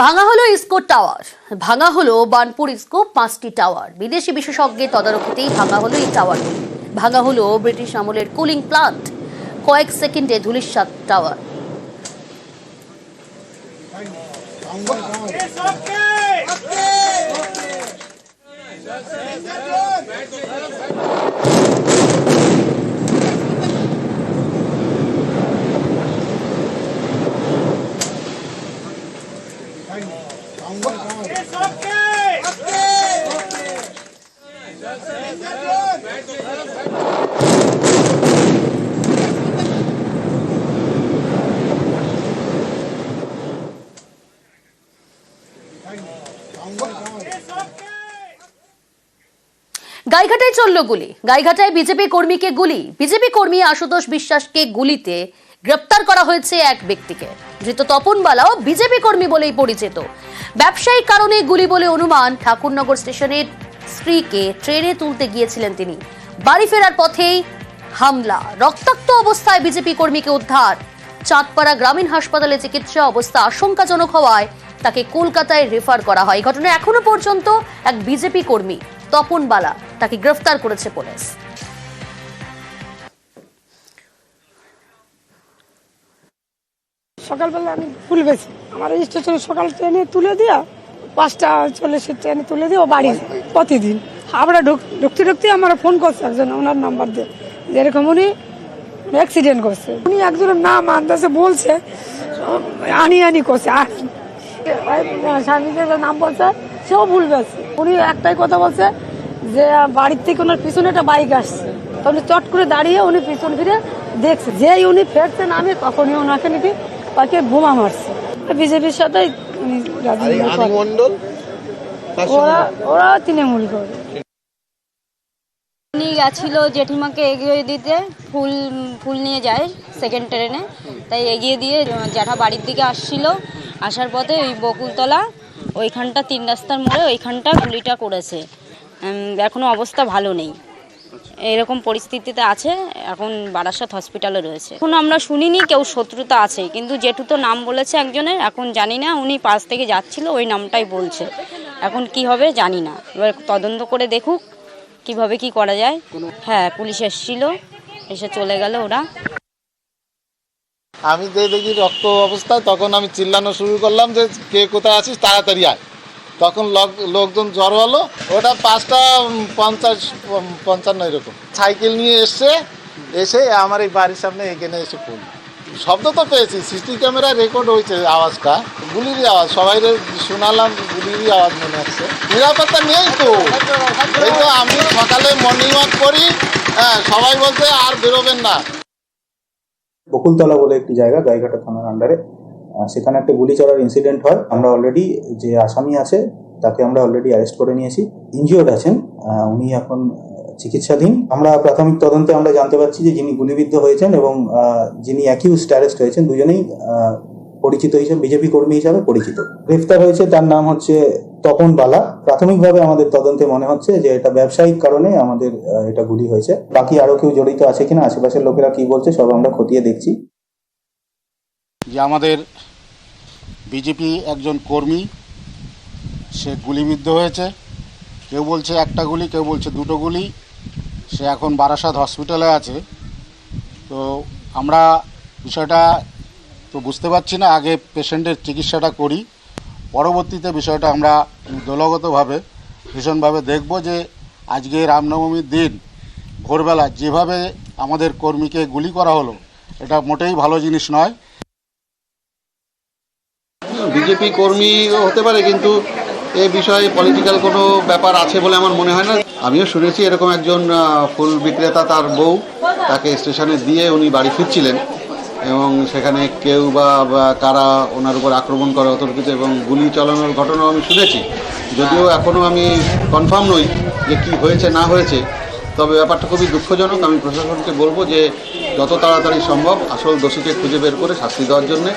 ভাঙা হলো ইসকো টাওয়ার, ভাঙা হলো বার্নপুর ইসকো 5টি টাওয়ার। বিদেশি বিশেষজ্ঞের তদারকিতেই ভাঙা হলো এই টাওয়ারগুলি। ভাঙা হলো ব্রিটিশ আমলের কুলিং প্লান্ট, কয়েক সেকেন্ডে ধূলিসাৎ টাওয়ার। গাইঘাটায় চলল গুলি, গাইঘাটায় বিজেপি কর্মীকে গুলি। বিজেপি কর্মী আশুতোষ বিশ্বাসকে গুলিতে গ্রেপ্তার করা হয়েছে এক ব্যক্তিকে। ধৃত তপন বালাও বিজেপি কর্মী বলেই পরিচিত। ব্যবসায়িক কারণে গুলি বলে অনুমান। ঠাকুরনগর স্টেশনের স্ত্রীকে ট্রেনে তুলতে গিয়েছিলেন তিনি। বাড়ি ফেরার পথেই হামলা। রক্তাক্ত অবস্থায় বিজেপি কর্মীকে উদ্ধার। চাঁদপাড়া গ্রামীণ হাসপাতালে চিকিৎসা, অবস্থা আশঙ্কাজনক হওয়ায় তাকে কলকাতায় রেফার করা হয়। ঘটনায় এখনো পর্যন্ত এক বিজেপি কর্মী তপন বালা, তাকে গ্রেফতার করেছে পুলিশ। সকালবেলা আমি ফুল বেছি, আমার স্টেশনে সকাল ট্রেনে তুলে দিয়া 5:40 ট্রেনে তুলে দিয়ে ও বাড়ি প্রতিদিন। আমরা ঢুকতে ঢুকতে আমার ফোন করছে একজন, ওনার নাম্বার দিয়ে, যে এরকম উনি অ্যাক্সিডেন্ট করছে। উনি একজনের নাম আন্দাজে বলছে, আনি করছে, স্বামীদের নাম বলছে, সেও ভুল গেছে। উনি একটাই কথা বলছে যে বাড়ির থেকে ওনার পিছনে একটা বাইক আসছে, তখন চট করে দাঁড়িয়ে উনি পিছন ফিরে দেখছে। যেই উনি ফেরছে নামে তখনই ওনাকে নাকি তাকে বোমা মারছে। বিজেপির সাথে ওরা তৃণমূল করে। উনি গেছিল জেঠিমাকে এগিয়ে দিতে, ফুল নিয়ে যায় সেকেন্ড ট্রেনে, তাই এগিয়ে দিয়ে জ্যাঠা বাড়ির দিকে আসছিল। আসার পথে ওই বকুলতলা ওইখানটা 3 রাস্তার মোড়ে ওইখানটা গুলিটা করেছে। এখনো অবস্থা ভালো নেই, এরকম পরিস্থিতিতে আছে। এখন বারাসাত হসপিটালে রয়েছে। এখন আমরা শুনিনি কেউ শত্রুতা আছে, কিন্তু জেঠু তো নাম বলেছে একজনের, এখন জানি না। উনি পাশ থেকে যাচ্ছিল, ওই নামটাই বলছে। এখন কি হবে জানি না, এবার তদন্ত করে দেখুক কিভাবে কি করা যায়। হ্যাঁ, পুলিশ এসেছিল, এসে চলে গেল ওরা। আমি দেখি রক্ত অবস্থায়, তখন আমি চিল্লানো শুরু করলাম যে কে কোথায় আছিস, তাড়াতাড়ি আয়। তখন লোকজন জড়ো হলো। ওটা 5:50-55 এরকম সাইকেল নিয়ে এসে আমার এই বাড়ির সামনে এখানে এসে পড়ল। শব্দ তো পেয়েছি, সিসি ক্যামেরায় রেকর্ড হয়েছে আওয়াজটা, গুলিরই আওয়াজ। সবাই শোনালাম গুলিরই আওয়াজ মনে হচ্ছে। নিরাপত্তা নেই তো। এই তো আমি সকালে মর্নিং ওয়াক করি, হ্যাঁ, সবাই বলছে আর বেরোবেন না। বকুলতলা বলে একটি জায়গা গাইঘাটা থানার আন্ডারে, সেখানে একটা গুলি চলার ইনসিডেন্ট হয়। আমরা অলরেডি যে আসামি আছে তাকে আমরা অলরেডি অ্যারেস্ট করে নিয়েছি। ইনজিওর্ড আছেন, উনি এখন চিকিৎসাধীন। আমরা প্রাথমিক তদন্তে আমরা জানতে পারছি যে যিনি গুলিবিদ্ধ হয়েছেন এবং যিনি অ্যাকিউজড অ্যারেস্ট হয়েছেন, দুজনেই পরিচিত হিসেবে বিজেপি কর্মী হিসাবে পরিচিত। গ্রেফতার হয়েছে, তার নাম হচ্ছে তপন বালা। প্রাথমিকভাবে আমাদের তদন্তে মনে হচ্ছে যে এটা ব্যবসায়িক কারণে আমাদের এটা গুলি হয়েছে। বাকি আরো কেউ জড়িত আছে কিনা, আশেপাশের লোকেরা কি বলছে, সব আমরা খতিয়ে দেখছি। যে আমাদের বিজেপি একজন কর্মী, সে গুলিবিদ্ধ হয়েছে। কেউ বলছে একটা গুলি, কেউ বলছে 2টো গুলি। সে এখন বারাসাত হসপিটালে আছে। তো আমরা বিষয়টা তো বুঝতে পারছি না, আগে পেশেন্টের চিকিৎসাটা করি, পরবর্তীতে বিষয়টা আমরা দলগতভাবে ভীষণভাবে দেখব যে আজকে রামনবমীর দিন ভোরবেলা যেভাবে আমাদের কর্মীকে গুলি করা হলো, এটা মোটেই ভালো জিনিস নয়। বিজেপি কর্মী হতে পারে, কিন্তু এ বিষয়ে পলিটিক্যাল কোনো ব্যাপার আছে বলে আমার মনে হয় না। আমিও শুনেছি এরকম একজন ফুল বিক্রেতা, তার বউ তাকে স্টেশনে দিয়ে উনি বাড়ি ফিরছিলেন এবং সেখানে কেউ বা কারা ওনার উপর আক্রমণ করা অতর্কিত এবং গুলি চালানোর ঘটনাও আমি শুনেছি। যদিও এখনও আমি কনফার্ম নই যে কি হয়েছে না হয়েছে, তবে ব্যাপারটা খুবই দুঃখজনক। আমি প্রশাসনকে বলবো যে যত তাড়াতাড়ি সম্ভব আসল দোষীকে খুঁজে বের করে শাস্তি দেওয়ার জন্যে